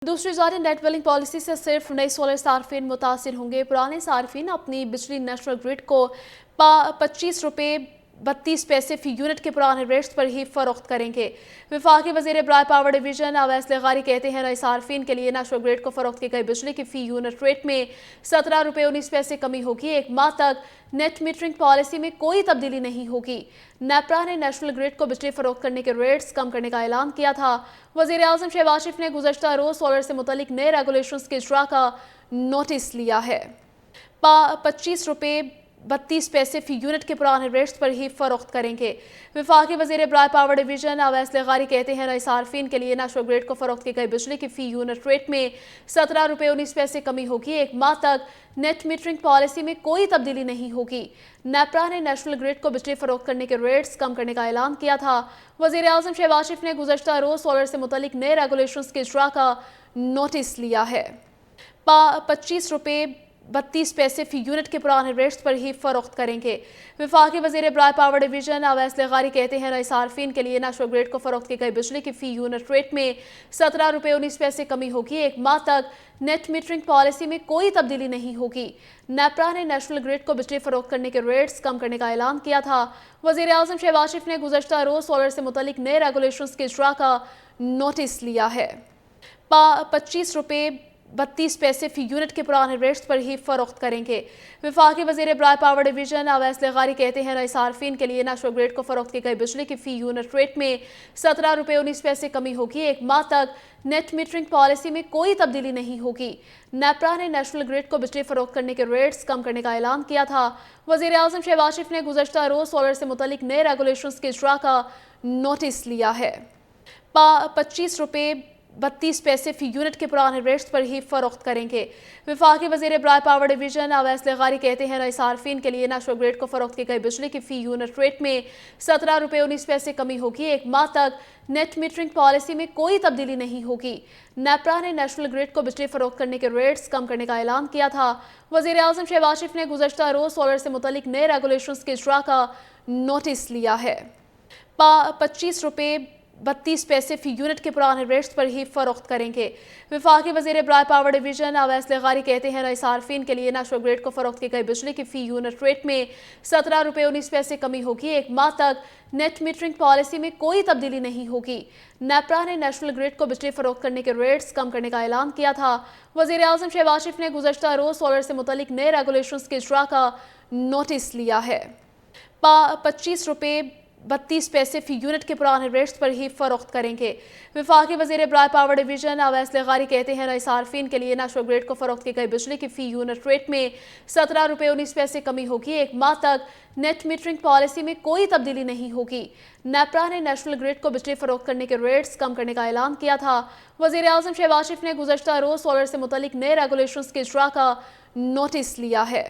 दूसरी जानिब net billing policy से सिर्फ नए सोलर सार्फिन मुतासिर होंगे। पुराने सार्फिन अपनी बिजली नेशनल ग्रिड को 25 रुपये 32 पैसे फी यूनिट के पुराने रेट्स पर ही फरोख्त करेंगे। वफाकी वज़ीर बराए पावर डिवीजन अवैस लगारी कहते हैं, नए सार्फिन के लिए नेशनल ग्रिड को फरोख्त की गई बिजली की फी यूनिट रेट में 17 रुपये 19 पैसे कमी होगी। एक माह तक नेट मीटरिंग पॉलिसी में कोई तब्दीली नहीं होगी। नेपरा ने नेशनल ग्रिड को बिजली फरोख्त करने के रेट्स कम करने का ऐलान किया था। वज़ीर आज़म शहबाज शरीफ ने गुज़श्ता रोज सोलर से मुतल्लिक नए रेगुलेशंस के इजरा का नोटिस लिया है। 25 रुपये 32 पैसे फी यूनिट के पुराने रेट्स पर ही फरोख्त करेंगे। वफाकी वज़ीर बराए पावर डिवीजन अवैस लगारी कहते हैं, नए सार्फिन के लिए नेशनल ग्रिड को फरोख्त की गई बिजली की फी यूनिट रेट में 17 रुपये 19 पैसे कमी होगी। एक माह तक नेट मीटरिंग पॉलिसी में कोई तब्दीली नहीं होगी। नेपरा ने नेशनल ग्रिड को बिजली फरोख्त करने के रेट्स कम करने का ऐलान किया था। वज़ीर आज़म शहबाज शरीफ ने गुज़श्ता रोज सोलर से मुतल्लिक नए रेगुलेशंस के इजरा का नोटिस लिया है। 25 रुपये 32 पैसे फी यूनिट के पुराने रेट्स पर ही फरोख्त करेंगे। वफाकी वज़ीर बराए पावर डिवीजन अवैस लगारी कहते हैं, नए सार्फिन के लिए नेशनल ग्रिड को फरोख्त की गई बिजली की फी यूनिट रेट में 17 रुपये 19 पैसे कमी होगी। एक माह तक नेट मीटरिंग पॉलिसी में कोई तब्दीली नहीं होगी। नेपरा ने नेशनल ग्रिड को बिजली फरोख्त करने के रेट्स कम करने का ऐलान किया था। वज़ीर आज़म शहबाज शरीफ ने गुज़श्ता रोज सोलर से मुतल्लिक नए रेगुलेशंस के इजरा का नोटिस लिया है। 25 रुपये 32 पैसे फी यूनिट के पुराने रेट्स पर ही फरोख्त करेंगे। वफाकी वज़ीर बराए पावर डिवीजन अवैस लगारी कहते हैं, नए सार्फिन के लिए नेशनल ग्रिड को फरोख्त की गई बिजली की फी यूनिट रेट में 17 रुपये 19 पैसे कमी होगी। एक माह तक नेट मीटरिंग पॉलिसी में कोई तब्दीली नहीं होगी। नेपरा ने नेशनल ग्रिड को बिजली फरोख्त करने के रेट्स कम करने का ऐलान किया था। वज़ीर आज़म शहबाज शरीफ ने गुज़श्ता रोज सोलर से मुतल्लिक नए रेगुलेशंस के इजरा का नोटिस लिया है। 25 रुपये 32 पैसे फी यूनिट के पुराने रेट्स पर ही फरोख्त करेंगे। वफाकी वज़ीर बराए पावर डिवीजन अवैस लगारी कहते हैं, नए सार्फिन के लिए नेशनल ग्रिड को फरोख्त की गई बिजली की फी यूनिट रेट में 17 रुपये 19 पैसे कमी होगी। एक माह तक नेट मीटरिंग पॉलिसी में कोई तब्दीली नहीं होगी। नेपरा ने नेशनल ग्रिड को बिजली फरोख्त करने के रेट्स कम करने का ऐलान किया था। वज़ीर आज़म शहबाज शरीफ ने गुज़श्ता रोज सोलर से मुतल्लिक नए रेगुलेशंस के इजरा का नोटिस लिया है। 25 रुपये 32 पैसे फी यूनिट के पुराने रेट्स पर ही फरोख्त करेंगे। वफाकी वज़ीर बराए पावर डिवीजन अवैस लगारी कहते हैं, नए सार्फिन के लिए नेशनल ग्रिड को फरोख्त की गई बिजली की फी यूनिट रेट में 17 रुपये 19 पैसे कमी होगी। एक माह तक नेट मीटरिंग पॉलिसी में कोई तब्दीली नहीं होगी। नेपरा ने नेशनल ग्रिड को बिजली फरोख्त करने के रेट्स कम करने का ऐलान किया था। वज़ीर आज़म शहबाज शरीफ ने गुज़श्ता रोज सोलर से मुतल्लिक नए रेगुलेशंस के इजरा का नोटिस लिया है। 25 रुपये 32 पैसे फी यूनिट के पुराने रेट्स पर ही फरोख्त करेंगे। वफाकी वज़ीर बराए पावर डिवीजन अवैस लगारी कहते हैं, नए सार्फिन के लिए नेशनल ग्रिड को फरोख्त की गई बिजली की फी यूनिट रेट में 17 रुपये 19 पैसे कमी होगी। एक माह तक नेट मीटरिंग पॉलिसी में कोई तब्दीली नहीं होगी। नेपरा ने नेशनल ग्रिड को बिजली फरोख्त करने के रेट्स कम करने का ऐलान किया था। वज़ीर आज़म शहबाज शरीफ ने गुज़श्ता रोज सोलर से मुतल्लिक नए रेगुलेशंस के इजरा का नोटिस लिया है।